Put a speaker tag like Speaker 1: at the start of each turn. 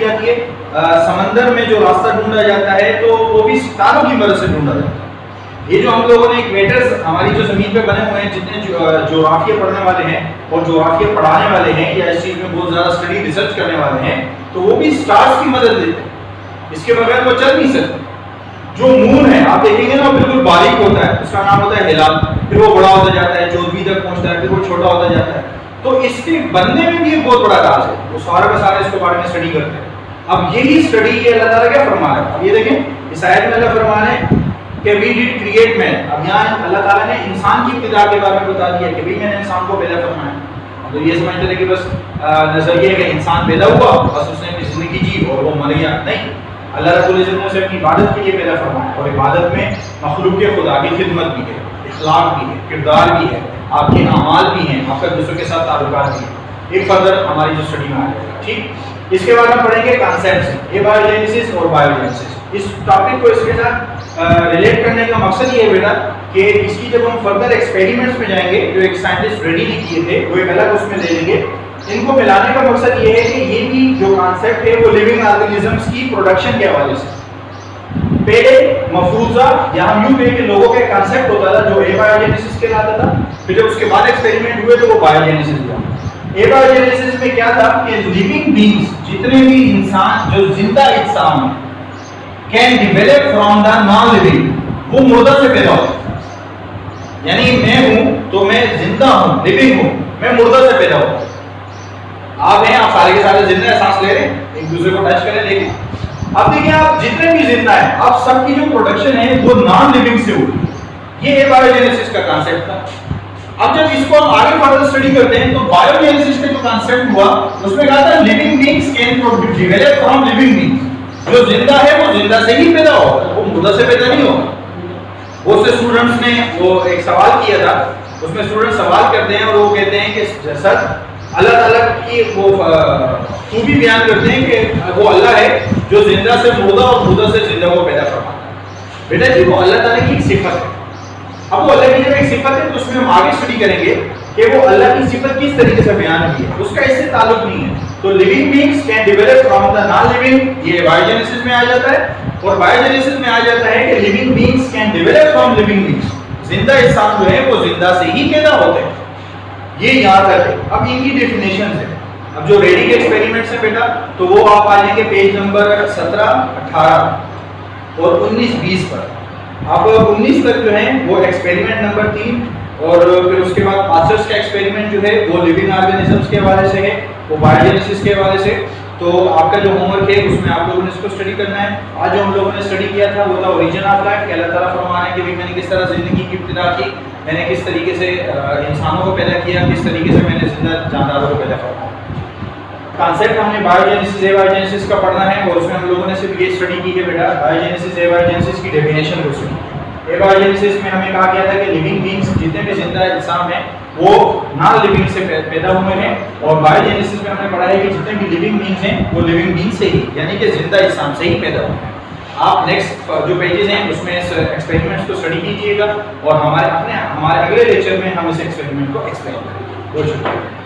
Speaker 1: کی جاتی ہے. سمندر میں جو راستہ ڈھونڈا جاتا ہے تو وہ بھی ستاروں کی مدد سے ڈھونڈا جاتا ہے. یہ جو ہم لوگوں نے ایکویٹرز ہماری جو زمین پہ بنے ہوئے ہیں، جتنے جغرافیہ پڑھنے والے ہیں اور جغرافیہ پڑھانے والے ہیں یا اس چیز میں بہت زیادہ اسٹڈی ریسرچ کرنے والے ہیں، تو وہ بھی سٹارز کی مدد لیتے ہیں. اس کے بغیر وہ چل نہیں سکتے. جو مون ہے آپ دیکھیں گے نا، بالکل باریک ہوتا ہے، اس کا نام ہوتا ہے ہلال، پھر وہ بڑا ہوتا جاتا ہے، 14ویں تک پہنچتا ہے، پھر وہ چھوٹا ہوتا جاتا ہے. تو اس کے بننے میں بھی ایک بہت بڑا راز ہے. وہ سارے کے سارے اس کے بارے میں اسٹڈی کرتے ہیں. اب یہی اسٹڈی یہ اللہ تعالیٰ کیا فرما رہا ہے. اب یہ دیکھیں اس آیت میں اللہ فرما رہے ہیں کہ وی ڈڈ کریٹ مین. اب یہاں اللہ تعالیٰ نے انسان کی ابتدا کے بارے میں بتا دیا کہ میں نے انسان کو پیدا فرمایا. تو یہ سمجھتے تھے کہ بس نظریہ ہے کہ انسان پیدا ہوا، بس اس نے اپنی زندگی جی اور وہ مر گیا. نہیں، اللہ رب العزت نے اسے اپنی عبادت کے لیے پیدا فرمایا، اور عبادت میں مخلوق خدا کی خدمت بھی ہے، اخلاق بھی ہے، کردار بھی ہے، آپ کے اعمال بھی ہیں، آپ کا دوسروں کے ساتھ تعلقات بھی ہیں. ایک فردر ہماری جو اسٹڈی میں آ جائے گا. ٹھیک، اس کے بعد ہم پڑھیں گے کانسیپٹس، ایبایوجینیسس اور بایوجینیسس. اس ٹاپک کو اس کے ساتھ ریلیٹ کرنے کا مقصد یہ ہے بیٹا کہ اس کی جب ہم فردر ایکسپیریمنٹس میں جائیں گے، جو ایک سائنٹسٹ ریڈی نہیں کیے تھے، وہ ایک الگ اس میں لے لیں گے. ان کو ملانے کا مقصد یہ ہے کہ یہ بھی جو کانسیپٹ ہے وہ لیونگ آرگنزمس کی پروڈکشن کے حوالے سے. پہلے مفروضہ یا ہم یوں کہیں کہ لوگوں کا کانسیپٹ ہوتا تھا جو ایبایوجینیسس کہلاتا تھا، پھر جب اس کے بعد ایکسپیریمنٹ ہوئے تو وہ بایوجینیسس ہوا. ایبایوجینیسس میں کیا تھا کہ لیونگ بینگز، جتنے بھی انسان جو زندہ اجسام ہیں، can develop from the non living, وہ مردہ سے پیدا ہوتا ہے. یعنی میں ہوں تو میں زندہ ہوں، لیونگ ہوں، میں مردہ سے پیدا ہوں. آپ ہیں، آپ سارے کے سارے زندہ ہیں، سانس لے رہے ہیں، ایک دوسرے کو ٹچ کریں. لیکن اب دیکھیں آپ جتنے بھی زندہ ہیں، آپ سب کی جو پروڈکشن ہے وہ نان لیونگ سے ہوئی. یہ ایبایوجینیسس کا کانسیپٹ تھا. اب جب اس کو ہم آگے فردر اسٹڈی کرتے ہیں تو بایوجینیسس کا جو کانسیپٹ ہوا اس میں کہا تھا living beings can develop from living beings. جو زندہ ہے وہ زندہ سے ہی پیدا ہوگا، وہ مردہ سے پیدا نہیں ہوگا. بہت سے اسٹوڈنٹس نے وہ ایک سوال کیا تھا، اس میں اسٹوڈنٹ سوال کرتے ہیں اور وہ کہتے ہیں کہ سر اللہ تعالیٰ کی وہ خوبی بیان کرتے ہیں کہ وہ اللہ ہے جو زندہ سے مردہ اور مردہ سے زندہ کو پیدا فرماتا ہے. بیٹا جی وہ اللہ تعالیٰ کی ایک صفت ہے. اب وہ اللہ کی جب ایک صفت ہے تو اس میں ہم آگے اسٹڈی کریں گے کہ وہ اللہ کی صفت کس طریقے سے بیان کی ہے، اس کا اس سے تعلق نہیں ہے. تو living beings can develop from the non living, یہ بایوجینیسس میں آ جاتا ہے. اور بایوجینیسس میں آ جاتا ہے کہ living beings can develop from living beings, زندہ انسان جو ہے وہ زندہ سے ہی پیدا ہوتے ہیں. یہ یاد رکھیں. اب ان کی ڈیفینیشنز ہیں. اب جو ریڈنگ ایکسپیریمنٹس ہیں بیٹا تو وہ آپ آ جائیں گے پیج نمبر 17، 18 اور 19، 20 پر. اب 19 تک جو ہیں وہ ایکسپیریمنٹ نمبر 3 اور پھر اس کے بعد پاسرز کا ایکسپیریمنٹ جو ہے وہ لیونگ آرگنزمس کے حوالے سے ہے، وہ بایوجینیسس کے حوالے سے. تو آپ کا جو ہوم ورک ہے اس میں آپ لوگوں نے اس کو اسٹڈی کرنا ہے. آج جو ہم لوگوں نے اسٹڈی کیا تھا وہ تھا اوریجن آف لائف، کہ اللہ تعالیٰ فرما رہے ہیں کہ میں نے کس طرح زندگی کی ابتدا کی، میں نے کس طریقے سے انسانوں کو پیدا کیا، کس طریقے سے میں نے زندہ جانداروں کو پیدا فرمایا. کانسیپٹ ہم نے بایوجینیسس ایبایوجینیسس کا پڑھنا ہے اور اس میں ہم لوگوں نے صرف یہ اسٹڈی کی کہ بیٹا بایوجینیسس ایبایوجینیسس کی ڈیفینیشن کو سنی. ایبایوجینیسس میں ہمیں کہا گیا تھا کہ لیونگ بینگز جتنے بھی زندہ اجسام ہیں وہ نان لیونگ سے پیدا ہوئے ہیں، اور بایوجینیسس میں ہم نے پڑھا ہے کہ جتنے بھی لیونگ بینگز ہیں وہ لیونگ بینگ سے ہی، یعنی کہ زندہ اجسام سے ہی پیدا ہوئے ہیں. آپ نیکسٹ جو پیجز ہیں اس میں اس ایکسپیریمنٹس کو اسٹڈی کیجیے گا اور ہمارے اگلے لیکچر میں ہم اس ایکسپیریمنٹ کو ایکسپلین کریں گے. بہت شکریہ.